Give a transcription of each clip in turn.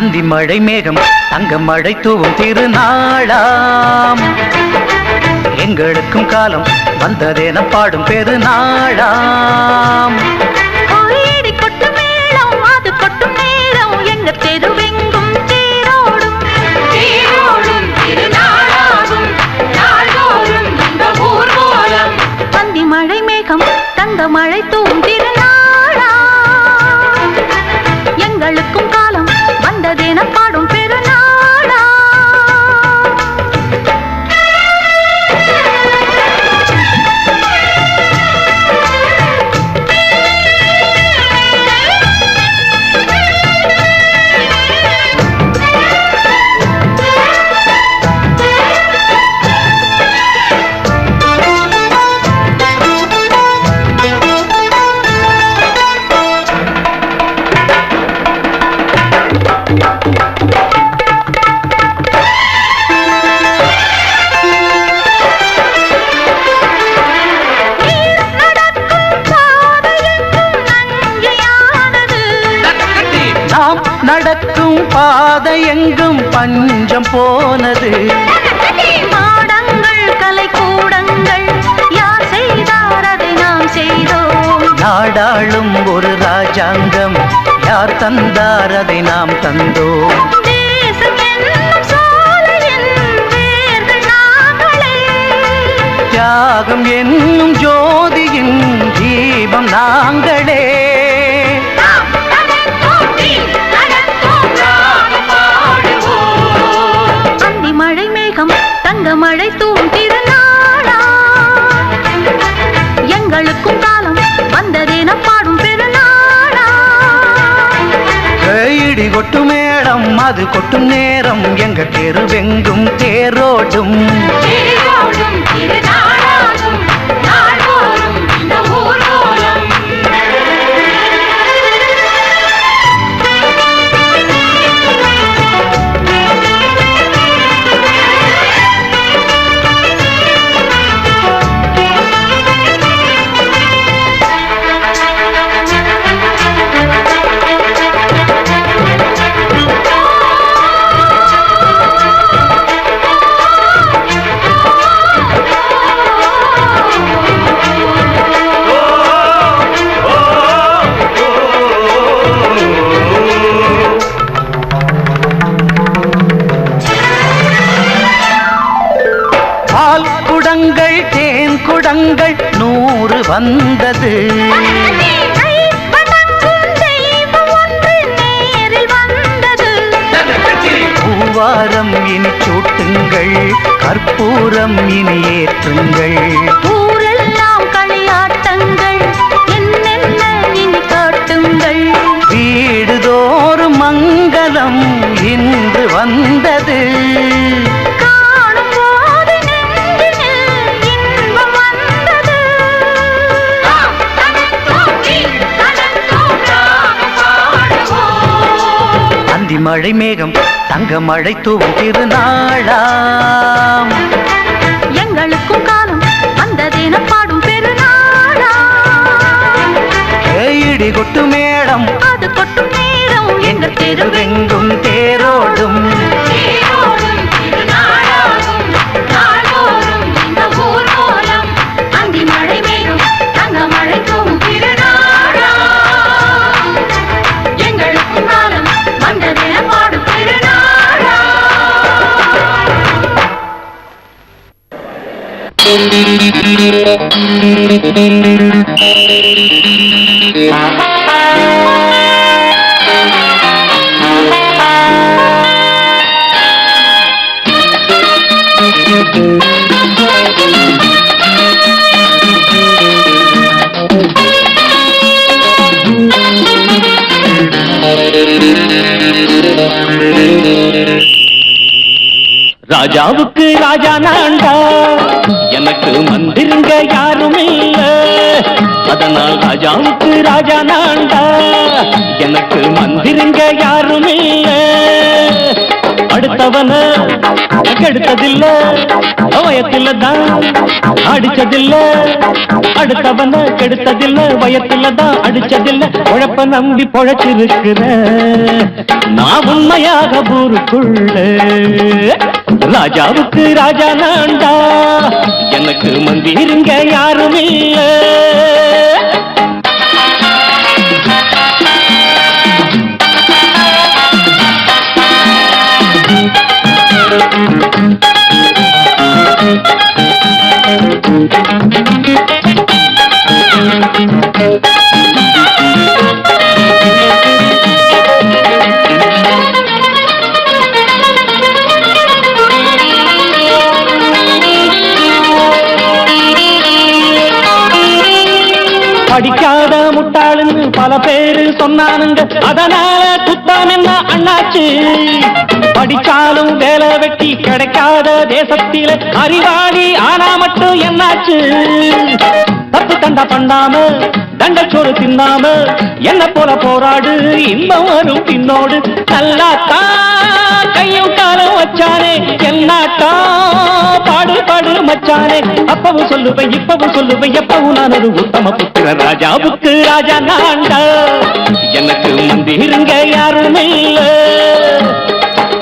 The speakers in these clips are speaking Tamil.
அந்தி மழை மேகம் தங்க மழை தூவும் திருநாளாம். எங்களுக்கும் காலம் வந்ததென பாடும் பெருநாளாம். கோயிடி கொட்டு மேளம் அது கொட்டும் நேரம் எங்க தெருவெங்கும் தேரோடும் தேரோடும் திருநாளாகும் நாள்தோறும் இந்த ஊர்வலம். அந்தி மழை மேகம் தங்க மழை தூவும் திருநாளாம். எங்களுக்கும் காலம் வந்ததென பாடும் பெருநாளா. நடக்கும் பாதை எங்கும் பஞ்சம் போனது. மாடங்கள் கலை கூடங்கள் யார் செய்தார் அதை நாம் செய்தோம். நாடாளும் ஒரு ராஜாங்கம் யார் தந்தார் அதை நாம் தந்தோம். தேசம் என்னும் சோலையின் வேர்கள் நாங்களே. தியாகம் என்னும் ஜோதியின் தீபம் நாங்களே. மழை மேகம் தங்க மழை தூவும் திருநாளா. எங்களுக்கும் காலம் வந்ததென பாடும் பெருநாளா. இடி கொட்டும் மேடம் அது கொட்டும் நேரம் எங்க தெருவெங்கும் தேரோடும் தேரோடும் திருநாளாகும் நாள்தோறும் இந்த ஊர்வலம். குடங்கள் தேன் குடங்கள் 100 வந்தது. பூவாரம் இனி சூட்டுங்கள் கற்பூரம் இனி ஏற்றுங்கள். ஊரெல்லாம் களியாட்டங்கள் என்னென்ன இனி காட்டுங்கள். வீடுதோறும் மங்களம் இன்று வந்தது. மழை மேகம் தங்க மழை தூவும் திருநாளாம். எங்களுக்கும் காலம் வந்ததென பாடும் பெருநாளா. இடி கொட்டு மேடம் அது கொட்டும் நேரம் எங்க தெருவெங்கும் தேரோடும் தேரோடும் திருநாளாகும் நாள்தோறும் இந்த ஊர்வலம். அந்தி மழை மேகம் தங்க மழை தூவும் திருநாளா. எங்களுக்கும் காலம் வந்ததென பாடும் பெருநாளா. ராஜாவுக்கு ராஜா நான்டா, எனக்கு மந்திருங்க யாரும் இல்ல. அதனால் ராஜாவுக்கு ராஜா நான்டா, எனக்கு மந்திருங்க யாரும் இல்ல. அடுத்தவன கெடுத்ததில்ல, வயத்துல தான் அடிச்சதில்ல. அடுத்தவன கெடுத்ததில்ல, வயத்துல தான் அடிச்சதில்ல. உழப்ப உழைப்ப நம்பி பொழைச்சிருக்கிற நான் உண்மையாக ஊருக்குள்ள ராஜாவுக்கு ராஜா நான்டா எனக்கு மந்திருங்க யாரும் இல்ல படிக்காத முட்டாளுன்னு பல பேரு சொன்னானுங்க அதனால குத்தம் என்ன அண்ணாச்சு படிச்சாலும் வேலை வெட்டி கிடைக்காத தேசத்தில அறிவாளி ஆனா மட்டும் என்னாச்சு தப்பு தண்டா பண்ணாம தண்டச்சோறு தின்னாம என்ன போல போராடு இன்பம் வரும் பின்னோடு நல்லாத்தா கையும் காலம் வச்சானே என்னாட்டா பாடு பாடு மச்சானே அப்பவும் சொல்லுவேன் இப்பவும் சொல்லுவேன் எப்பவும் நான் ஒரு உத்தம புத்திர ராஜாவுக்கு ராஜா நான்டா எனக்கு மந்திருங்க யாரும் இல்ல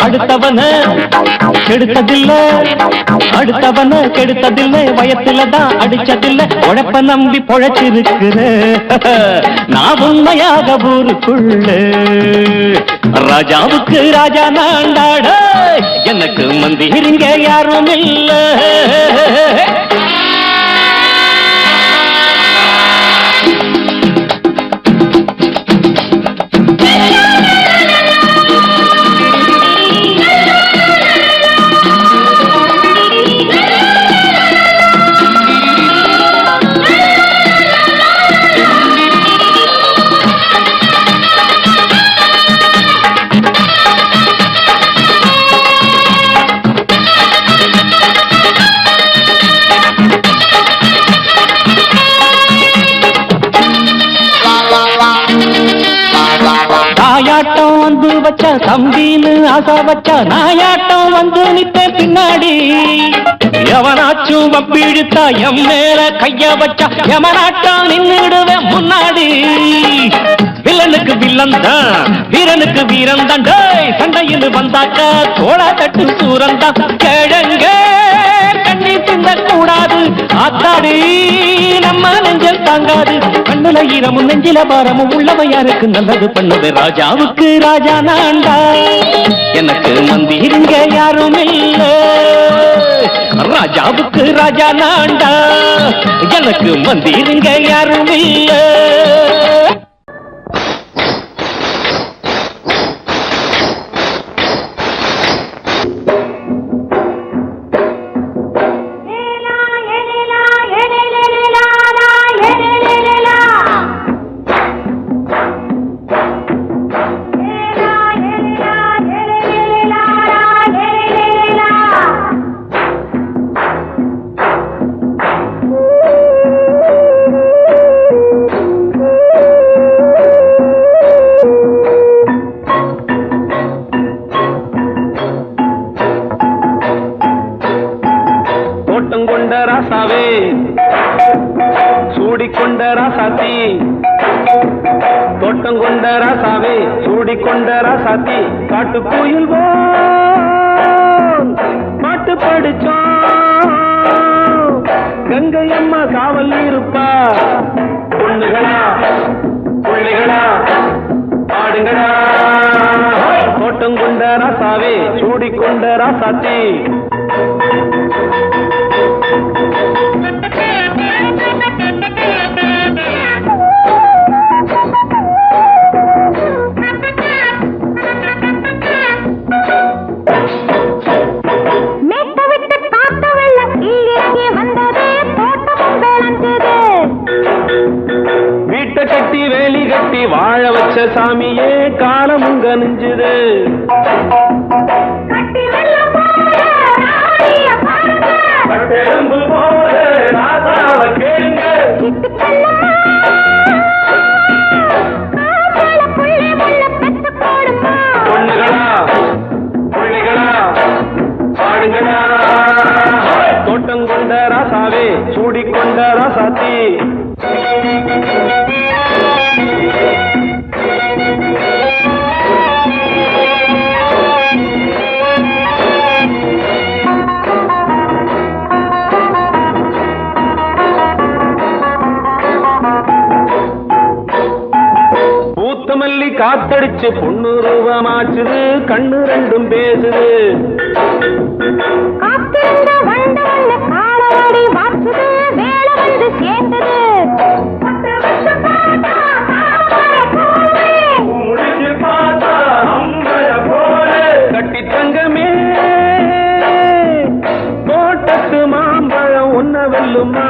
அடுத்தவன கெடுத்ததில்ல அடுத்தவன கெடுத்ததில்ல வயத்துல தான் அடிச்சதில்ல உழைப்ப நம்பி பொழைச்சிருக்கிற நான் உண்மையாக ஊருக்குள்ள ராஜாவுக்கு ராஜா நான்டாட எனக்கு மந்திருங்க யாரும் இல்ல நாயாட்டம் வந்து வச்சா தம்பின்னு ஆசா வச்சா நாயாட்டம் வந்து நித்த பின்னாடி எவனாச்சும் வப்பிழுத்தா எம் மேல கைய வச்சா எவனாட்டம் நின்னுடுவேன் முன்னாடி வில்லனுக்கு வில்லன் தான் வீரனுக்கு வீரன் தான் சண்டையில் வந்தாக்க தோளா தட்டு சூரன் தான் கிழங்க கண்ணி தின்ன கூடாது ஆத்தாடி நம்ம நெஞ்சல் தாங்காது கண்ணுல ஈரமும் நெஞ்சில பாரமும் உள்ளவ யாருக்கு நல்லது பண்ணது ராஜாவுக்கு ராஜா நான்டா எனக்கு மந்திருங்க யாரும் இல்ல ராஜாவுக்கு ராஜா நான்டா எனக்கு மந்திருங்க யாரும் இல்ல சூடிக்கொண்ட ராசாத்தி தோட்டம் கொண்ட ராசாவே சூடிக்கொண்ட ராசாத்தி காட்டு கோயில் பாட்டு படிச்சோம் கங்கை அம்மா காவல் இருப்பா பொண்ணுகளா பிள்ளைகளா ஆடுங்களா தோட்டம் கொண்ட ராசாவே சூடிக்கொண்ட ராசாத்தி கட்டி வேலி கட்டி வாழ வச்ச சாமியே காலம் உங்க நெஞ்சுது பொண்ணுகளா பிள்ளைகளா பாடுங்களா தோட்டம் கொண்ட ராசாவே சூடிக்கொண்ட ராசாத்தி கொத்தமல்லி காத்தடிச்சு பொண்ணு ரூபமாச்சுது கண்ணு ரெண்டும் பேசுது காத்திருந்த வண்டு வந்து காலவாடி வாச்சுது வேலை வந்து சேர்ந்தது கட்டி தங்கமே தோட்டத்து மாம்பழம் உன்ன வெல்லுமா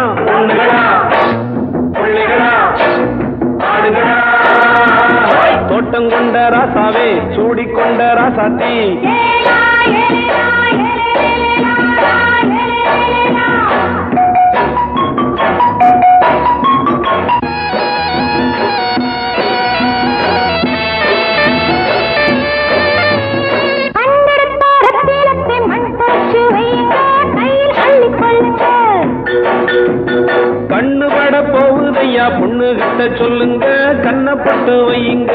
தோட்டம் கொண்ட ராசாவே சூடிக்கொண்ட ராசாத்தி கண்ணு பட போகுதையா பொண்ணு கிட்ட சொல்லுங்க கண்ணப்பட்டு வையுங்க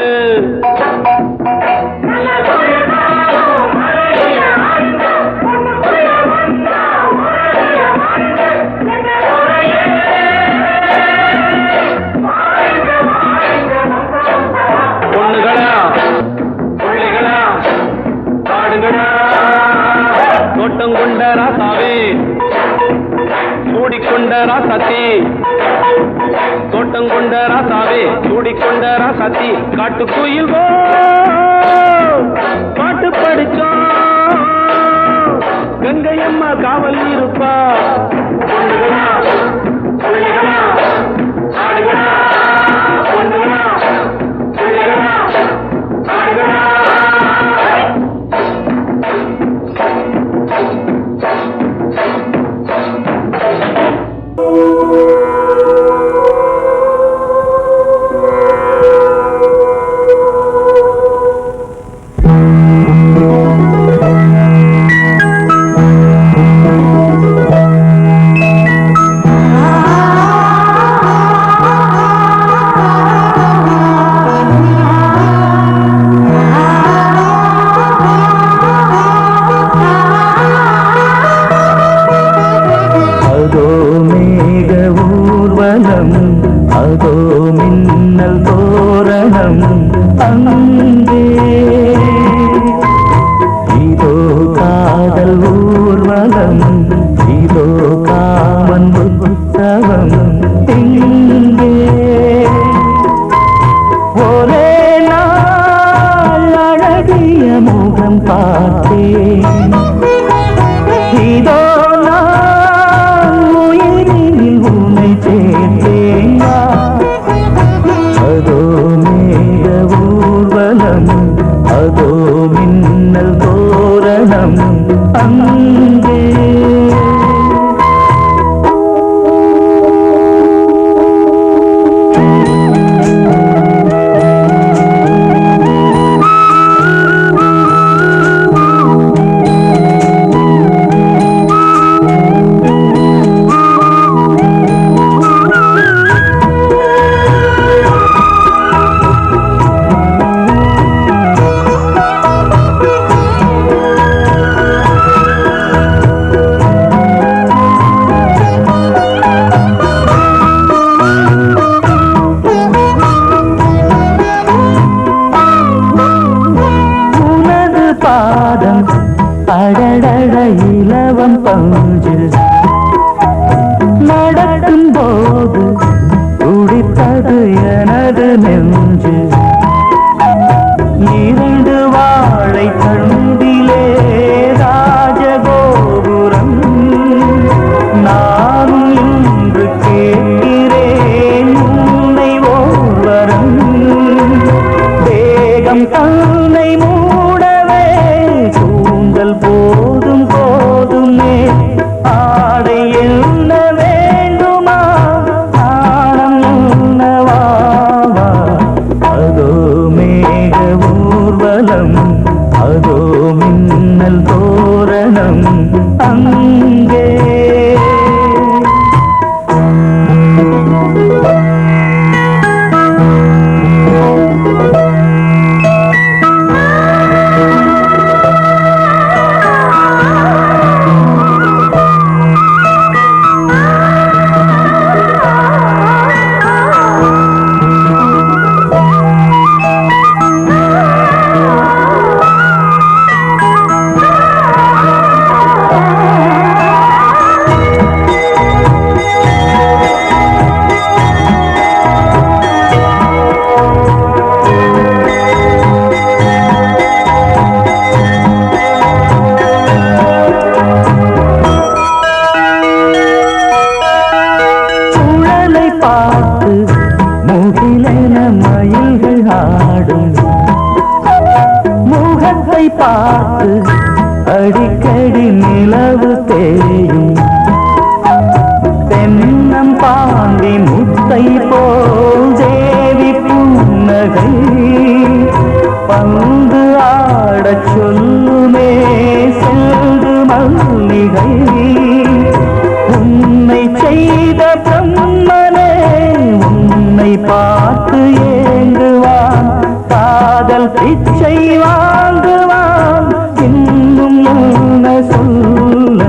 பொண்ணுகளா பிள்ளைகளா பாடுங்களா தோட்டம் கொண்ட ராசாவே சூடிக்கொண்ட ராசாத்தி தோட்டம் கொண்ட ராசாவே சூடிக்கொண்ட ராசாத்தி காட்டுக்குயில் பாட்டு படிச்சோம் கங்கையம்மா காவல் இருப்பா பொண்ணுகளா பிள்ளைகளா ஆடுகளா பொண்ணுகளா பிள்ளைகளா ஆடுகளா அதோ மின்னல் தோரணம் அங்கே இதோ காதல் ஊர்வலம் இதோ காமன் உற்சவம் இங்கே ஒரே நாள் அழகிய முகம் பார்த்தேன் இதோ நான் உயிரில் உன்னை சேர்த்தேன் அதோ மேக ஊர்வலம் அதோ மின்னல் தோரணம் அங்கே அடடட இலவம் பஞ்சு நடக்கும் போது துடித்தது எனது நெஞ்சு இரண்டு வாழை தண்டிலே ராஜகோபுரம் நானும் இன்று கேட்கிறேன் உன்னை ஓர்வரம் தேகம் தன்னை மூடவே கூந்தல் போதும் போதுமே ஆடை என்ன வேண்டுமா ஆடம் என்னவா அதோ மேக ஊர்வலம் அதோ மின்னல் தோரணம் அங்கே ஆடும் முகத்தை பார்த்து அடிக்கடி நிலவு தேயும் தென்னம் பாண்டி முத்தை போல் தேவி புன்னகை பந்து ஆடச் சொல்லுமே செல்து மல்லிகை உன்னை செய்த பிரம்மனே உன்னை பார்த்து ஏங்குவான் காதல் பிச்சை வாங்குவான் இன்னும் என்ன சொல்ல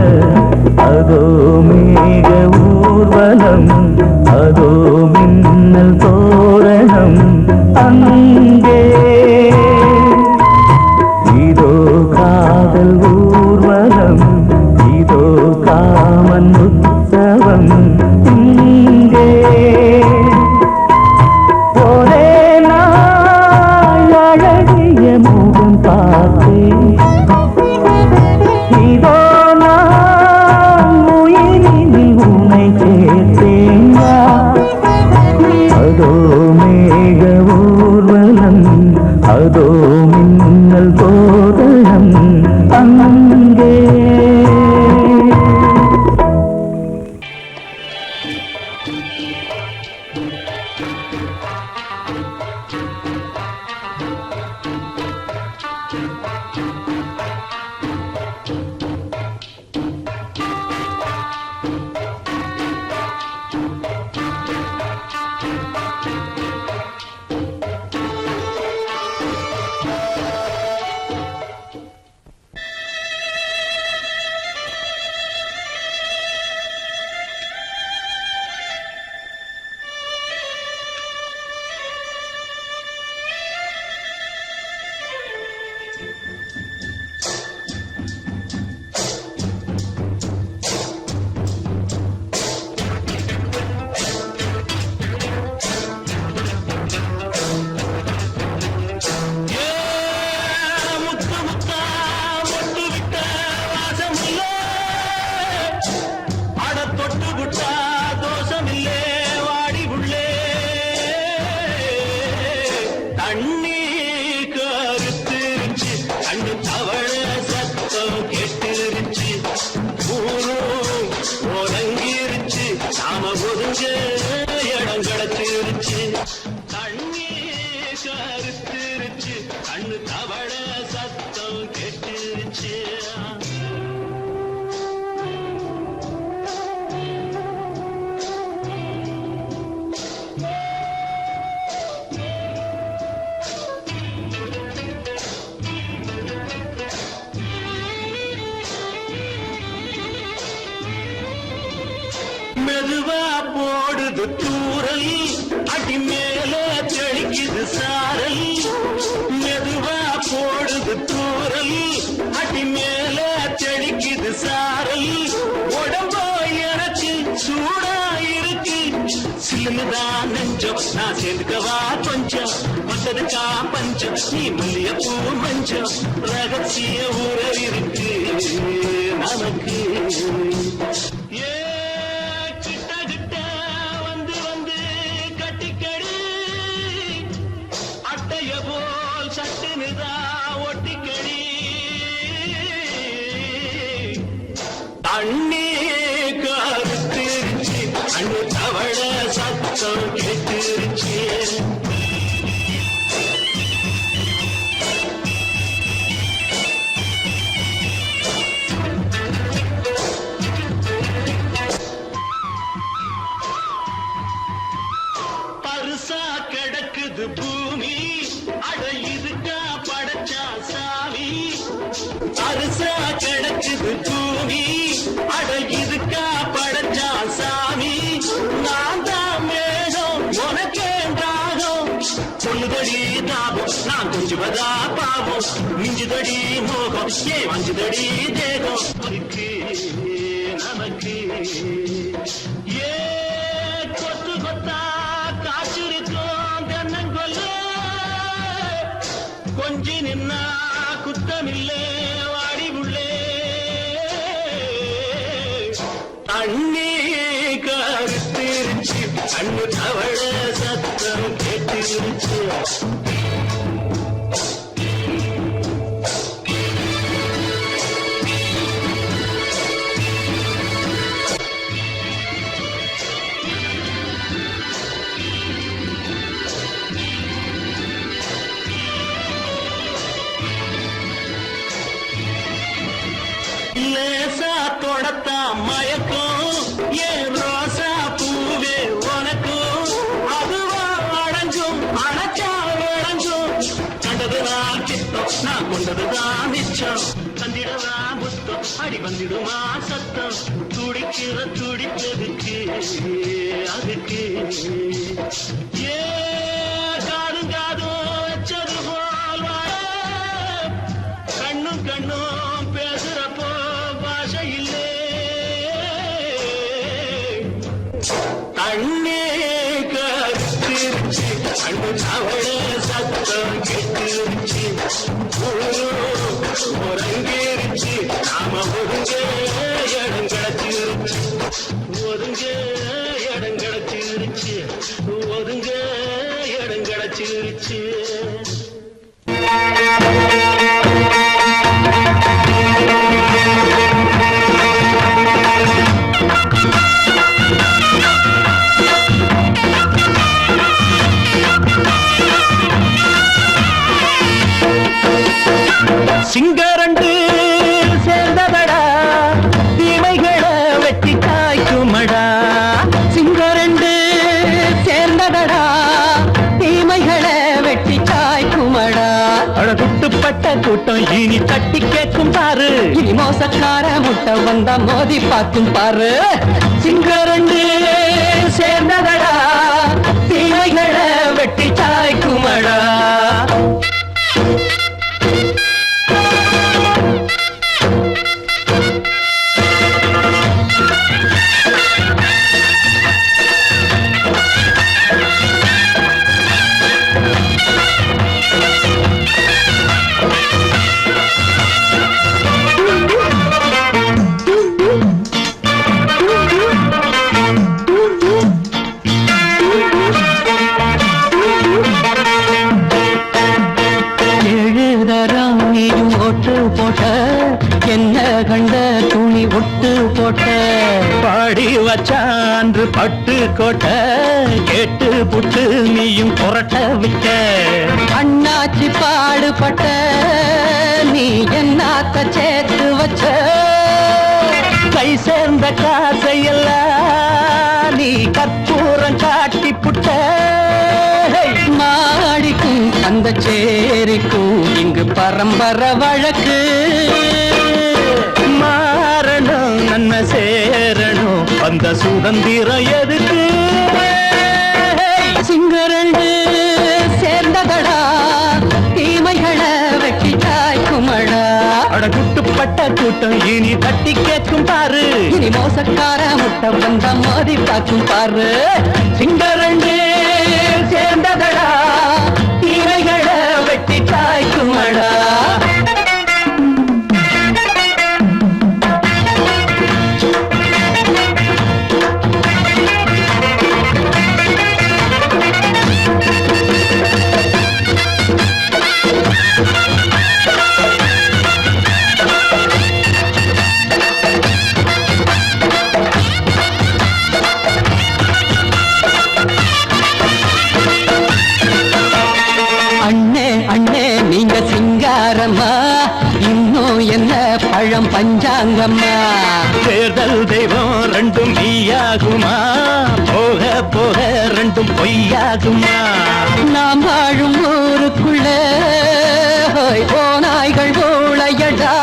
அதோ மேக ஊர்வலம் அதோ மின்னல் தோரணம் அங்கே இதோ காதல் ஊர்வலம் இதோ காமன் உற்சவம் இங்கே ஒரே நாள் அழகிய முகம் பார்த்தேன் இதோ நான் உயிரினில் உன்னை சேர்த்தேன் அதோ மேக ஊர்வலம் அதோ மின்னல் தோரணம் அங்கே மெதுவா போடுது தூரல் அடி மேல தெளிக்குது சாரல் மெதுவா போடுது தூரல் அடி மேல தெளிக்குது சாரல் உடம்போ எனக்கு சூடா இருக்கு சில்லுதான் நெஞ்சம் நான் சேர்ந்துக்கவா கொஞ்சம் வந்ததுக்கா பஞ்சம் நீ மல்லிய பூ மஞ்சம் ரகசிய உறவு இருக்கு நமக்கு அண்ணே கருத்திருச்சு அண்ணு தவள சத்தம் கேட்டுருச்சு பருசா கிடக்குது பூமி அட இதுக்கா படைச்சா சாமி பருசா கிடக்குது பூமி அட இதுக்கா படைச்சா சாமி நான் தான் மேகம் உனக்கே தாகம் சொல்லுதடி தாபம் நான் கொஞ்சுவதா பாவம் மிஞ்சுதடி மோகம் ஏ வஞ்சுதடி தேகம் நமக்கு ஏ கொத்து கொத்தா காற்றிருக்கும் தென்னங்கொல்ல கொஞ்சி நின்னா குத்தமில்லே வாடி உள்ளே அண்ணே கருத்திருச்சு அண்ணு தவள சத்தம் கேட்டு கட்டிருச்சு லேசா தொடத்தா மயக்கும் ஏன் ரோசா பூவே உனக்கும் அதுவா அடைஞ்சும் அணைச்சா விளைஞ்சும் கண்டதுதான் சித்தம் நான் கொண்டதுதான் மிச்சம் தந்திடவா புத்தம் அடி வந்திடுமா சத்தம் துடிக்கிற துடிப்பதுக்கு அதுக்கு ஏ காதும் காதும் வச்சது போல் வாழ கண்ணும் கண்ணும் பேசுறப்போ பாஷை இல்லே தண்ணே கருத்திருச்சு அன்பு அவள சத்தம் கெட்டிருச்சு உறங்கிருச்சு நாம ஒருங்க இடம் கிடச்சிருச்சு ஒருங்க இடம் கிடச்சிருச்சு ஒருங்க இடம் கிடச்சிருச்சு சிங்கரண்டு சேர்ந்ததடா தீமைகளை வெட்டி காய்க்குமடா சிங்கரண்டு சேர்ந்ததடா தீமைகளை வெட்டி காய்க்குமடா அழகுட்டுப்பட்ட கூட்டம் இனி தட்டி கேட்கும் பாரு இனி மோசக்கார முட்டை வந்தா மோதி பார்க்கும் பாரு சிங்கரண்டு சேர்ந்ததடா தீமைகளை வெட்டி காய்க்குமடா என்ன கண்ட துணி ஒட்டு போட்ட பாடி வச்சான்று பட்டு கோட்ட கேட்டு புட்டு நீயும் புரட்ட விட்ட அண்ணாச்சி பாடுபட்ட நீ என்னாத்த சேர்த்து வச்ச கை சேர்ந்த காசையெல்லாம் நீ கற்பூரம் காட்டி புட்ட மாடிக்கும் அந்த சேரிக்கும் இங்கு பரம்பரை வழக்கு மாறணும் நன்மை சேரணும் அந்த சுதந்திரம் எதுக்கு சிங்கரண்டு சேர்ந்ததடா தீமைகளை வெட்டி காய்க்குமடா அடகுட்டுப்பட்ட கூட்டம் இனி தட்டி கேட்கும் பாரு இனி மோசக்கார முட்டை வந்த மோதி பார்க்கும் பாரு சிங்கரண்டு சேர்ந்ததடா தீமைகளை வெட்டி காய்க்குமடா இன்னும் என்ன பழம் பஞ்சாங்கம்மா தேர்தல் தெய்வம் ரெண்டும் மெய்யாகுமா போக போக ரெண்டும் பொய்யாகுமா நாம் வாழும் ஊருக்குள்ள போனாய்கள் ஊழையடா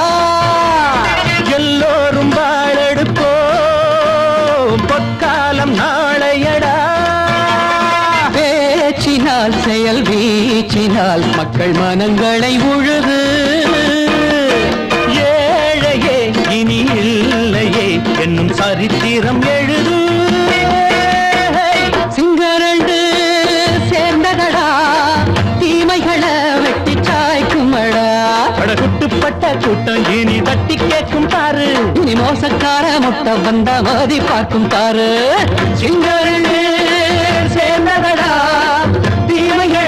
எல்லோரும் வாழெடுப்போம் பொற்காலம் நாளையடா பேச்சினால் செயல் வீச்சினால் மக்கள் மனங்களை உழுது ஏழையே இனி இல்லையே என்னும் சரித்திரம் எழுது சிங்கரண்டு சேர்ந்ததடா தீமைகளை வெட்டி சாய்க்குமடா படகுட்டுப்பட்ட கூட்டம் இனி தட்டி கேட்கும் பாரு இனி மோசக்கார முட்டை வந்த மோதி பார்க்கும் பாரு சிங்கரண்டு சேர்ந்ததடா தீமைகள்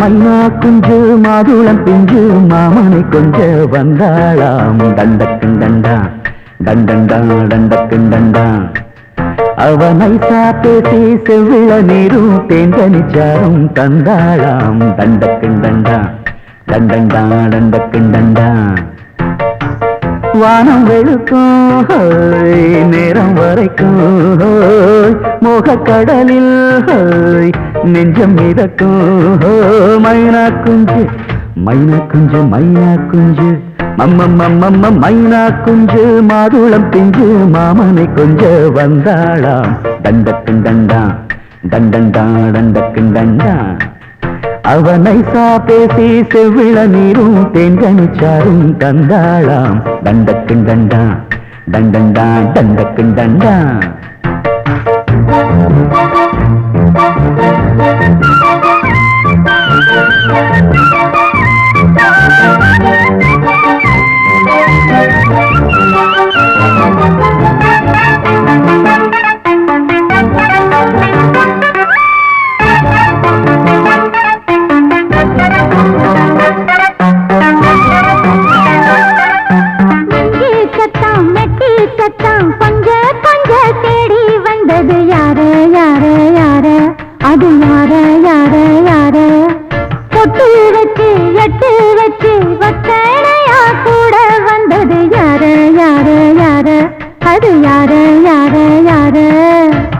மைனா குஞ்சு மாதுளம் பிஞ்சு மாமனை கொஞ்ச வந்தாளாம் தண்டக்குண்டண்டா டண்டண்டா டண்டக்குண்டண்டா அவனை பேசி செவ்விள நீரும் தேங்கனிச்சாரும் தந்தாளாம் தண்டக்குண்டண்டா டண்டண்டா டண்டக்குண்டண்டா வானம் வெளுக்கும் நேரம் வரைக்கும் மோகக்கடலில் நெஞ்சம் மிதக்கும் மைனா குஞ்சு மைனா குஞ்சு மைனா குஞ்சு மம்மம்மம்மம்ம மைனா குஞ்சு மாதுளம் பிஞ்சு மாமனை கொஞ்ச வந்தாளாம் தண்டக்குண்டண்டா டண்டண்டா டண்டக்குண்டண்டா அவனை பேசி செவ்விள நீரும் தேங்கனிச்சாரும் தந்தாளாம் தண்டக்குண்டண்டா டண்டண்டா டண்டக்குண்டண்டா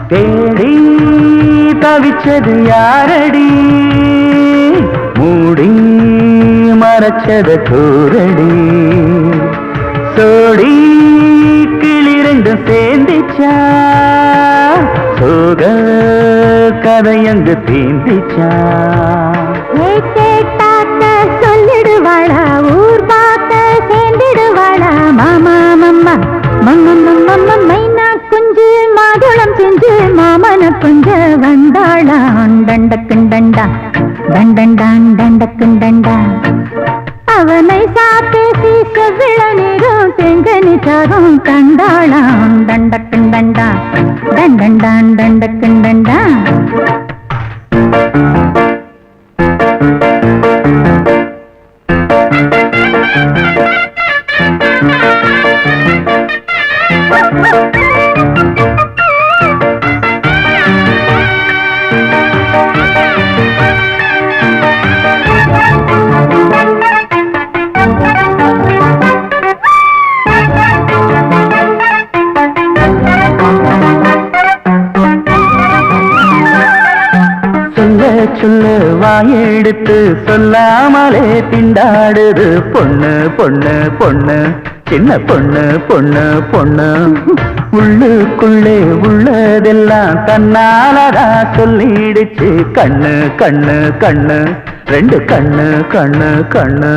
தேடி தவிச்சது யாரடி மூடி மறைச்சது கூரடி சோடி கிளி ரெண்டும் சேர்ந்துச்சா சோக கதையங்கு தீந்திச்சா சொல்லிடுவாளா ஊர் பார்த்த சேர்ந்திடுவாளா மாமா மம்மா மம்மம்மம்மம்ம மைனா குஞ்சு மாதுளம் பிஞ்சு மாமன கொஞ்ச வந்தாளான் தண்டக்குண்டண்டா தண்டண்டான் தண்டக்குண்டண்டா அவனை பேசி செவ்விள நீரும் தெங்கனிச்சாரும் கண்டாளான் தண்டக்குண்டண்டா தண்டண்டான் தண்டக்குண்டண்டா சொல்லு வாயெடுத்து சொல்லாமலே திண்டாடுது பொண்ணு பொண்ணு பொண்ணு சின்ன பொண்ணு பொண்ணு பொண்ணு உள்ளுக்குள்ளே உள்ளதெல்லாம் தன்னாலதா சொல்லிடுச்சு கண்ணு கண்ணு கண்ணு ரெண்டு கண்ணு கண்ணு கண்ணு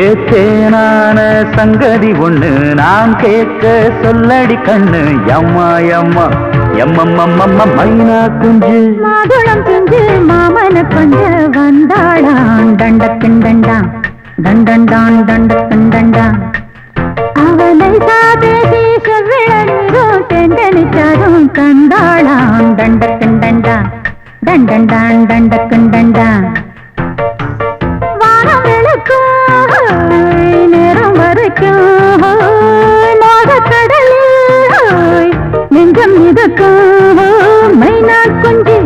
ஏத்தேனான சங்கதி ஒண்ணு நான் கேட்க சொல்லடி கண்ணு எம்மா எம்மா எம்மம்மம்மம்ம மைனா குஞ்சு மாதுளம் பிஞ்சு மாமன கொஞ்ச வந்தாளான் தண்டக்குண்டண்டா தண்டண்டான் தண்டக்குண்டண்டா அவனை பேசி செவ்விள நீரும் தெண்டனிச்சாரும் கண்டாளான் தண்டக்குண்டண்டா தண்டண்டான் தண்டக்குண்டண்டா வானம் வெளுக்கும் நேரம் வரைக்கும் மோகக்கடலில் நெஞ்சம் மிதக்கும் மைனா குஞ்சு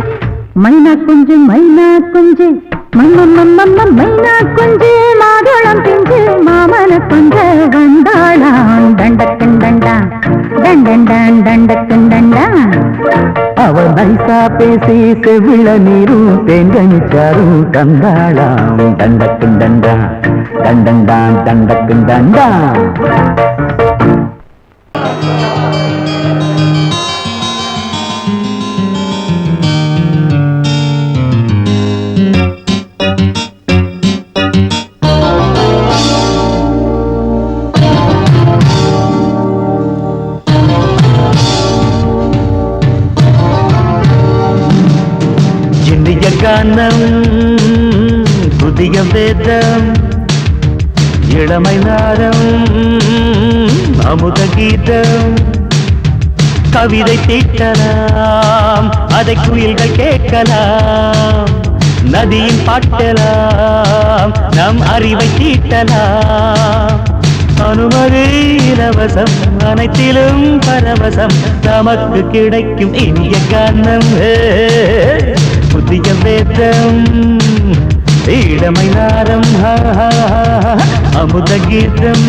மைனா குஞ்சு மைனா குஞ்சு மம்மம்மம்மம்ம மைனா குஞ்சு மாதுளம் பிஞ்சு மாமன கொஞ்ச வந்தாளான் தண்டக்குண்டண்டா தண்டண்டான் தண்டக்குண்டண்டா அவனை பேசி செவ்விள நீரும் தேங்கனிச்சாரும் தந்தாளாம் தண்டக்குண்டண்டா தண்டண்டான் தண்டக்குண்டண்டா இனிய கானம் புதிய வேதம் இளமை நாரம் அமுத கீதம் கவிதை தீட்டலாம் அதை குயில்கள் கேட்கலாம் நதியின் பாட்டலாம் நம் அறிவை தீட்டலாம் அனுமதி இலவசம் அனைத்திலும் பரவசம் நமக்கு கிடைக்கும் இனிய கானம் புதிய வேதம் இளமை நாரம் அமுத கீதம்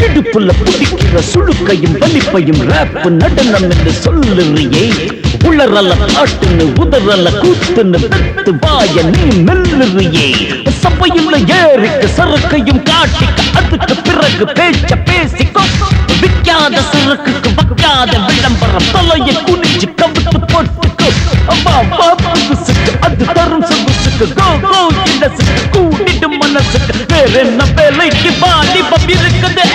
இடுப்புல புடிக்கிற சுழுக்கையும் வலிப்பையும் ரேப் நடனம் என்று சொல்லுறியே உளறல காட்டுன்னு உதறல கூத்துன்னு பெத்து வாய நீ மெல்லுறியே சபையுள்ள ஏறிக்கு சரக்கையும் காட்டிக்க அதுக்கு பிறகு பேச்ச பேசிக்கோ விற்காத சரக்குக்கு வைக்காத விளம்பரம் தலையை குனிஞ்சு கவிட்டு போட்டுக்கோ அம்மா பாப்புக்கு அது தரும் சொகுசுக்கு கோ கோ இண்டசுக்கு கூட்டிட்டு மனசுக்கு வேற என்ன வேலைக்கு வாலிபம் இருக்குது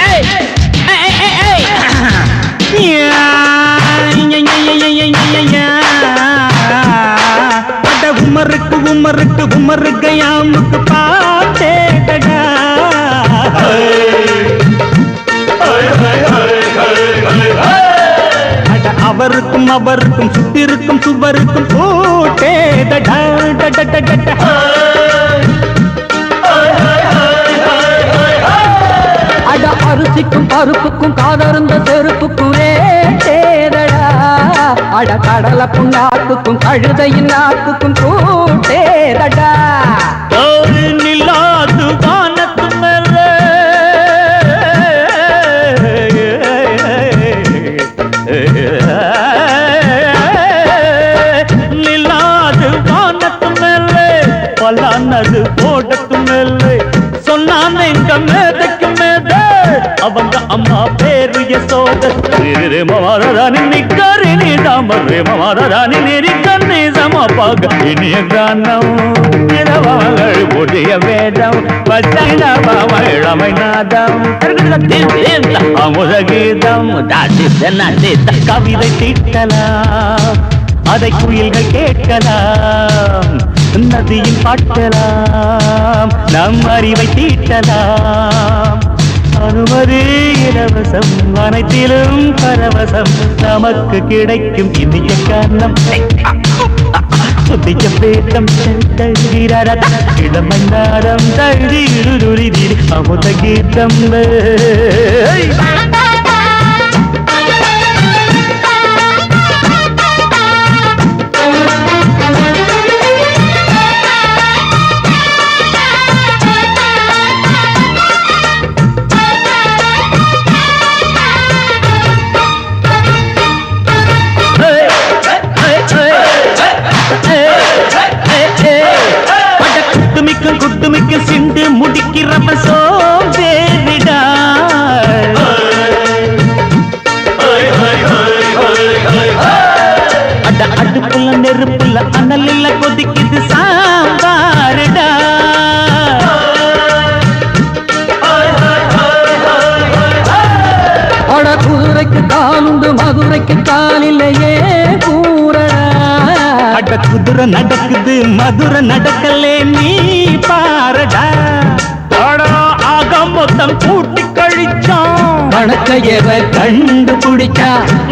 உமருக்கு உமருக்கு உமருக்கு யாமுக்கு பாட்டேடா அவருக்கும் அவருக்கும் சுத்திருக்கும் சுவருக்கும் போட்டேடா அட அரிசிக்கும் பருப்புக்கும் காதருந்த செருப்புக்கும் ரேடா அட கடலை புண்ணாக்குக்கும் கழுதையின் நாக்குக்கும் கூட்டேடா நில்லாது வானத்து மேல நில்லாது வானத்து மேல பலானது போடத்து மேல சொன்னான் எங்க மேதைக்கு மேத அவங்க அம்மா பேரு யசோத மாதாராணி நிக்கரி நீ தாமரே மாதாராணி நெறி கண்ணி சமப்பாக இனிய கானம் இடவங்கள் புதிய வேதம் இளமை நாதம் அமுத கீதம் கவிதை தீட்டலாம் அதை குயில்கள் கேட்கலாம் நதியில் பாட்டலாம் நம் அறிவை தீட்டலாம் அனுமதி இலவசம் அனைத்திலும் பரவசம் நமக்கு கிடைக்கும் இனிய கானம் புதிய வேதம் இளமை நாரம் தழுதி அமுத கீதம் குட்டுமிக்க சிண்டு முடிக்கிறப்ப சோம்பேறிடா அட அடுப்புல நெருப்புல அனலில் கொதிக்குது சாம்பாருடா அட குதிரைக்கு காலுண்டு மதுரைக்கு காலில்லையே கூறடா அட குதிரை நடக்குது மதுரை நடக்கலே நீ பாரடா ஆக மொத்தம் கூட்டி கழிச்சான் கணக்கையவ கண்டுபிடிச்சா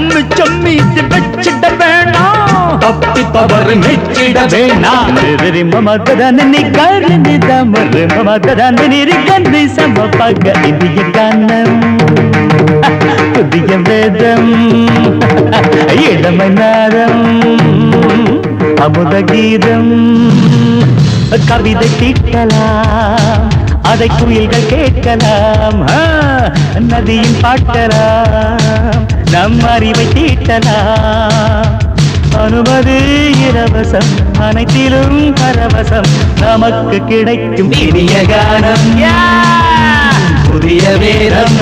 மிச்சம் மீது வச்சிட வேணாம் தப்பி தவறு மெச்சிட வேணாம் மமதனி கருணி தமறு மமதனி கந்தி சமப்பக இந்திய கானம் புதிய வேதம் இளமை நாரம் அமுத கீதம் கவிதை தீட்டலாம் அதை குயில்கள் கேட்கலாம் நதியின் பாட்டலாம் நம் அறிவை தீட்டலாம் அனுமதி இலவசம் அனைத்திலும் பரவசம் நமக்கு கிடைக்கும் இனிய கானம் புதிய வேதம்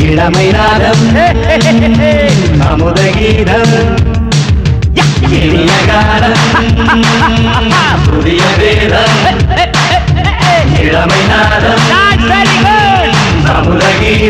இளமை நாதம் அமுத கீதம் இனிய கானம் புதிய வேதம் இளமை நாதம் அமுத கீதம்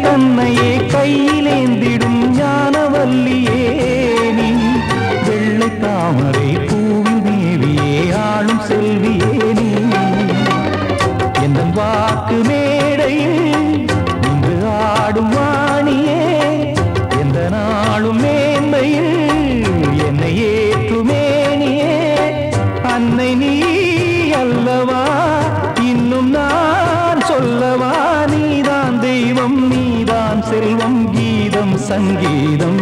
தன்னையே கையிலேந்திடும் ஞானவல்லியே நீ வெள்ளை தாமரை பூவின் தேவியே ஆளும் செல்வியே நீ என் வாக்கு மேடையில் இன்று ஆடும் வாணியே எந்த நாளும் மேன்மையில் என்னை ஏற்றுமேனியே அன்னை நீ அல்லவா இன்னும் நான் சொல்லவா நீதான் தெய்வம் நீதான் செல்வம் கீதம் சங்கீதம்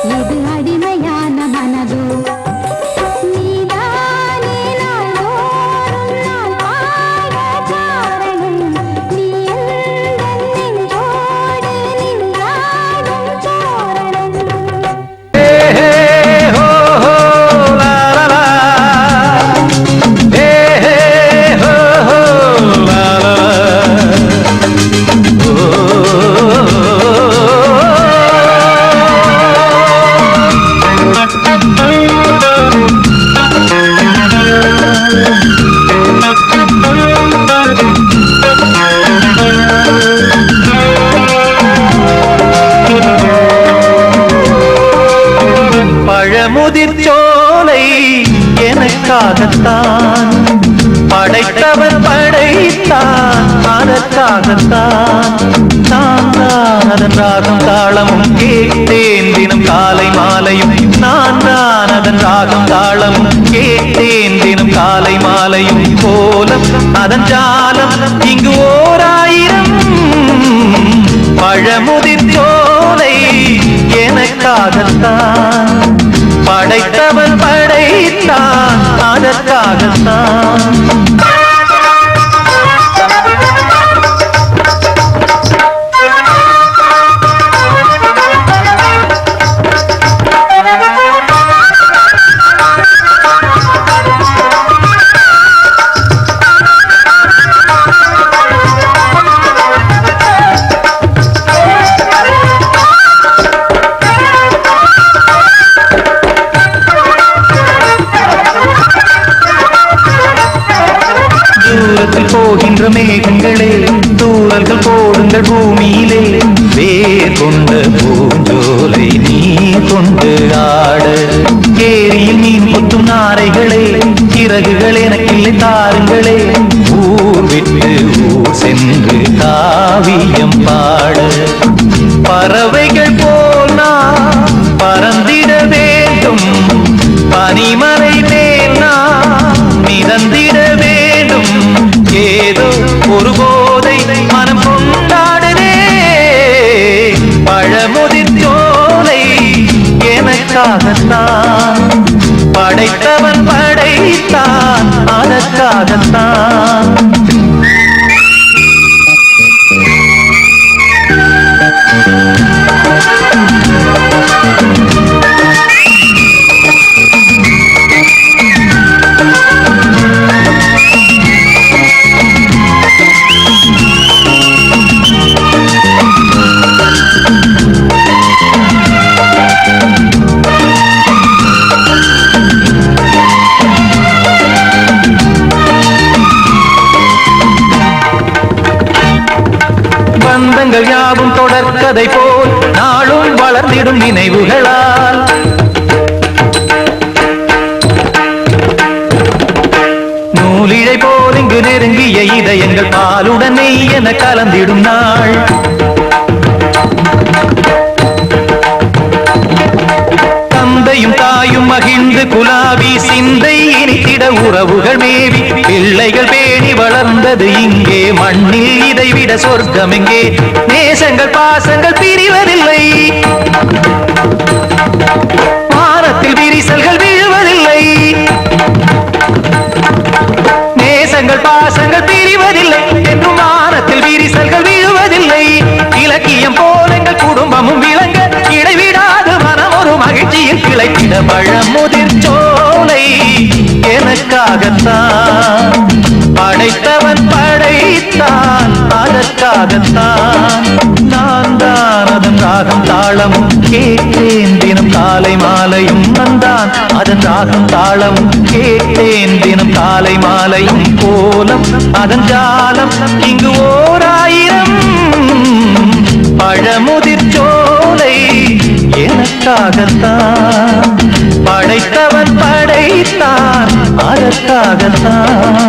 இது அடிமையான மனதோ நீ பழமுதிர்ச்சோலை எனக்காகத்தான் படைத்தவன் படைத்தான் அதற்காகத்தான் நான் தான் அதன் ராகம் தாளமும் கேட்டேன் தினம் காலை மாலையும் நான் தான் அதன் ராகம் தாளமும் கேட்டேன் தினம் காலை மாலையும் கோலம் அதன் ஜாலம் இங்கு ஓராயிரம் பழமுதிர்ச்சோலை எனக்காகத்தான் படைத்தவன் படைத்தான் அதற்காகத்தான் போகின்ற மேகங்களே தூரல்கள் போடுங்கள் பூமியிலே வேர் கொண்ட பூஞ்சோலை நீ கொண்டு ஆட ஏரியில் மீன் கொத்தும் நாரைகளே சிறகுகள் எனக்கில்லை தாருங்களே ஊர் விட்டு ஊர் சென்று காவியம் பாட பறவைகள் போல் நான் பறந்திட வேண்டும் பனிமலை மேல் நான் மிதந்திட வேண்டும் ஏதோ ஒரு போதை மனம் கொண்டாடுதே பழமுதிர்ச்சோலை எனக்காகத்தான் படைத்தவன் படைத்தான் அதற்காகத்தான் பந்தங்கள் யாவும் தொடர்கதை போல் நாளும் வளர்ந்திடும் நினைவுகளால் நூலிழை போல் இங்கு நெருங்கிய இதயங்கள் பாலுடன் நெய் என கலந்திடும் நாள் தந்தையும் தாயும் மகிழ்ந்து குலாவி சிந்தை இனித்திட உறவுகள் மேவி பிள்ளைகள் பேணி வளர்ந்தது இங்கே மண்ணில் இதைவிட சொர்க்கம் எங்கே நேசங்கள் பாசங்கள் பிரிவதில்லை வானத்தில் விரிசல்கள் விழுவதில்லை நேசங்கள் பாசங்கள் பிரிவதில்லை என்றும் வானத்தில் விரிசல்கள் விழுவதில்லை இலக்கியம் போல எங்கள் குடும்பமும் விளங்க இடைவிடாது மனம் ஒரு மகிழ்ச்சியில் கிளைத்திட பழமுதிர்ச்சோலை எனக்காகத்தான் படைத்தவன் படைத்தான் அதற்காகத்தான் நான் தான் அதன் ராகம் தாளமும் கேட்டேன் தினம் காலை மாலையும் வந்தான் அதன் ராகம் தாளமும் கேட்டேன் தினம் காலை மாலையும் கோலம் அதன் ஜாலம் இங்கு ஓராயிரம் பழமுதிர்ச்சோலை எனக்காகத்தான் படைத்தவன் படைத்தான் அதற்காகத்தான்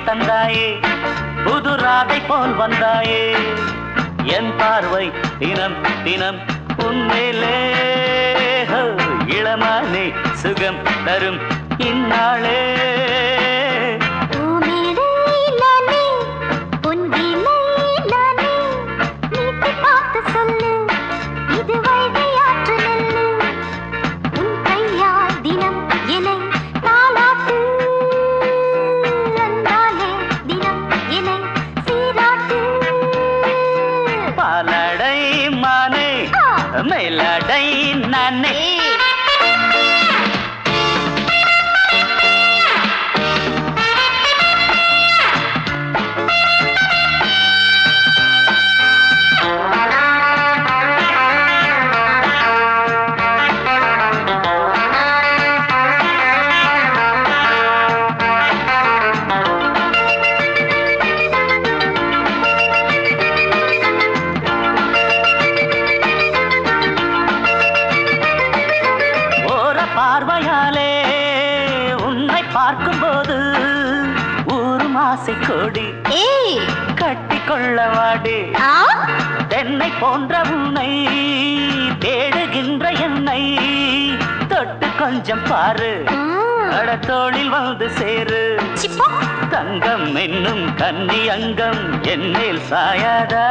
தந்தாயே புது ராதை போல் வந்தாயே என் பார்வை தினம் தினம் உன்மேலே இளமானே சுகம் தரும் இந்நாளே பார்வையாலே உன்னை பார்க்கும்போது ஊரு மாசை கொடி கட்டி கொள்ளவாடி தென்னை போன்ற உன்னை தேடுகின்ற என்னை தொட்டு கொஞ்சம் பாரு கடத்தோளில் வந்து சேரு தங்கம் என்னும் கன்னி அங்கம் என்னேல் சாயாதா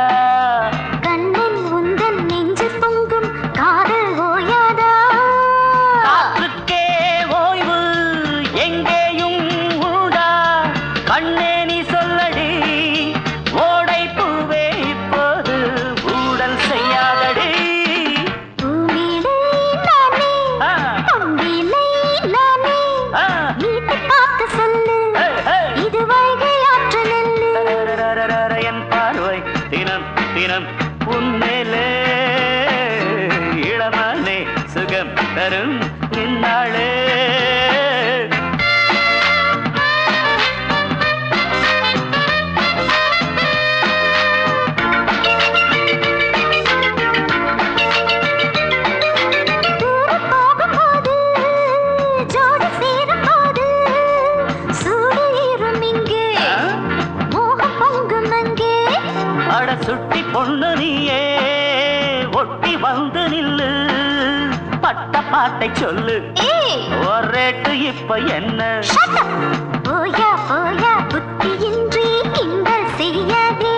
கண்ணன் உந்தன் நெஞ்சு பொங்கும் காதல் ஓயாதா காற்றுக்கே ஓய்வு எங்கேயும் உண்டா கண்ணே நீ சொல்லடி ஓடை பூவே இப்போது ஊடல் செய்யாதடி பூமியிலே நானே பொங்கிலே நானே வீட்டு காக்க சொல்லு இது வைகை ஆற்று நெல்லு என் பார்வை தினம் தினம் உன்மேலே இளமானே சுகம் தரும் நின்னாளே சுட்டி பொண்ணு நீயே ஒட்டி வந்து நில்லு பட்ட பாட்டை சொல்லு ஒரு ரேட்டு இப்ப என்ன போயா போயா புத்தியின்றி கிண்டல் செய்யாதே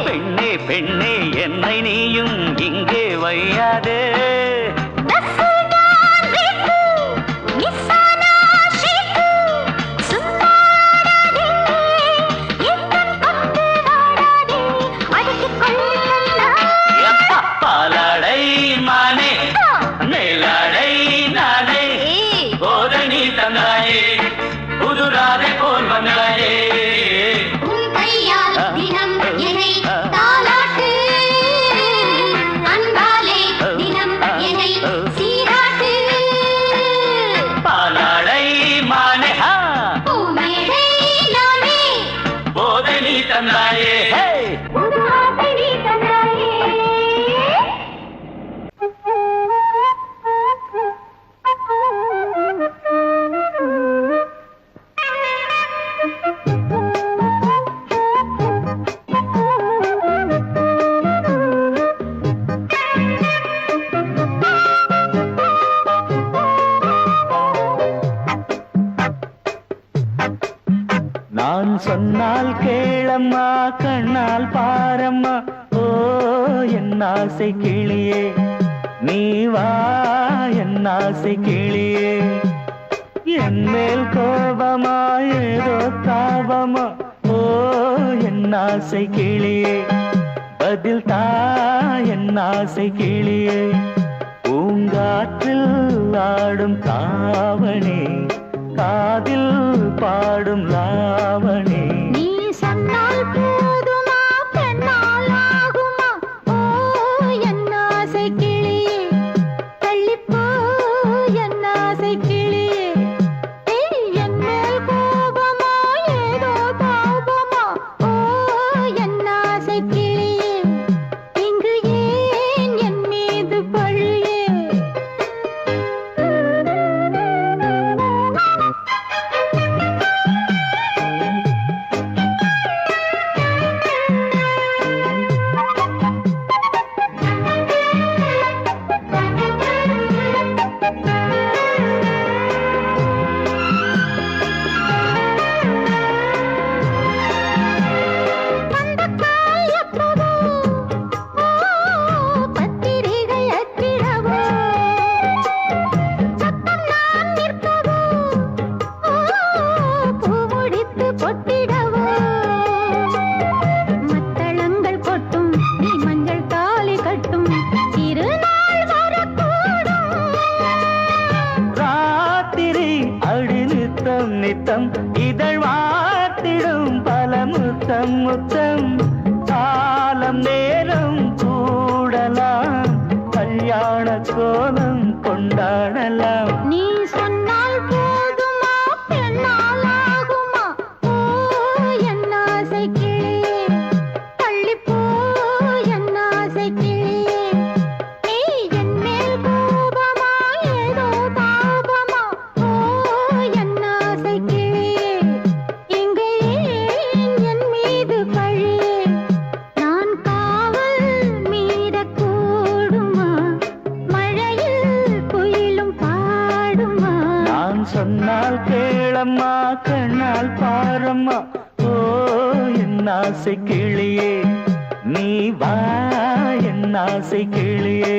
பெண்ணே பெண்ணே என்னை நீயும் இங்கே வையாதே பாலாடை மானே மேலாடை நானே போதனி தந்தாயே புதுராதை போல் வந்தாயே உன் கையால் தினம் என்னை தாலாட்டு அன்பாலே தினம் என்னை சீராட்டு பாலாடை மானே பூமேடை நானே போதனி தந்தாயே புது ஆசை நீ தந்தாயே நான் சொன்னால் கேளம்மா கண்ணால் பாரம்மா ஓ என் ஆசை கிளியே நீ வா என் ஆசை கிளியே என் மேல் கோபமா ஏதோ தாபமா ஓ என் ஆசை கிளியே பதில் தா என் ஆசை கிளியே பூங்காற்றில் ஆடும் தாவணி காதில் பாடும் லாவணி நீ சொன்னால் போதுமா பெண்ணால் ஆகுமா ஓ என் ஆசை கிளியே தள்ளிப்போ என் ஆசை கிளியே என் மேல் கோபமா ஏதோ தாபமா ஓ என் ஆசை கிளியே இங்கு ஏன் என் மீது பழியே நித்தம் இதழ் வாத்திடும் பல முத்தம் முத்தம் காலம் நேரம் கூடலாம் கல்யாண கோலம் கொண்டாடலாம் நீ சொன்னால் போதுமா பெண்ணால் ஆகுமா ஓ என் ஆசை கிளியே தள்ளிப்போ என் ஆசை கிளியே நீ என் மேல் கோபமா ஏதோ சொன்னால் கேளம்மா கண்ணால் பாரம்மா ஓ என் ஆசை கிளியே நீ வா என் ஆசை கிளியே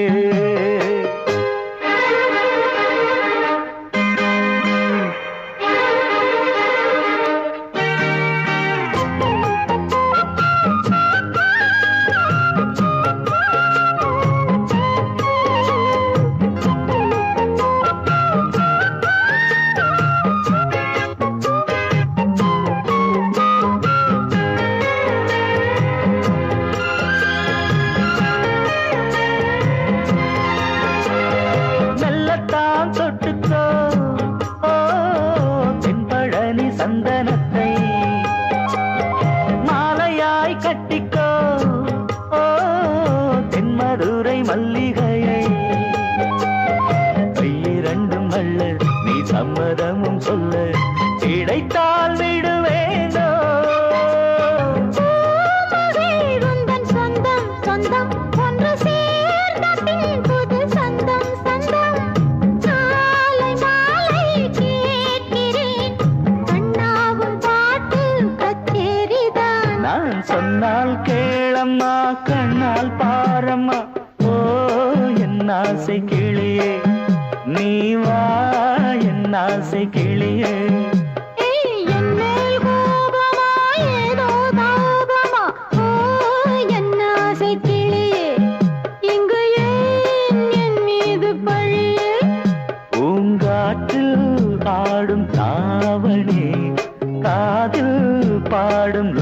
தொட்டுக்கோ ஓ தென்பழனி சந்தனத்தை மாலையாய் கட்டிக்கோ ஓ தென்மதுரை மல்லிகையை கையிரண்டும் அல்ல நீ சம்மதமும் சொல்ல கிடைத்தால் விடுவேனோ சொந்தம் சொந்தம் ஒன்று சேர்ந்த பின் புது சொந்தம் சொந்தம் நான் சொன்னால் கேளம்மா கண்ணால் பாரம்மா ஓ என் ஆசை கிளியே நீ வா என் ஆசை கிளியே பூங்காற்றில் பாடும் தாவணி காதில் பாடும்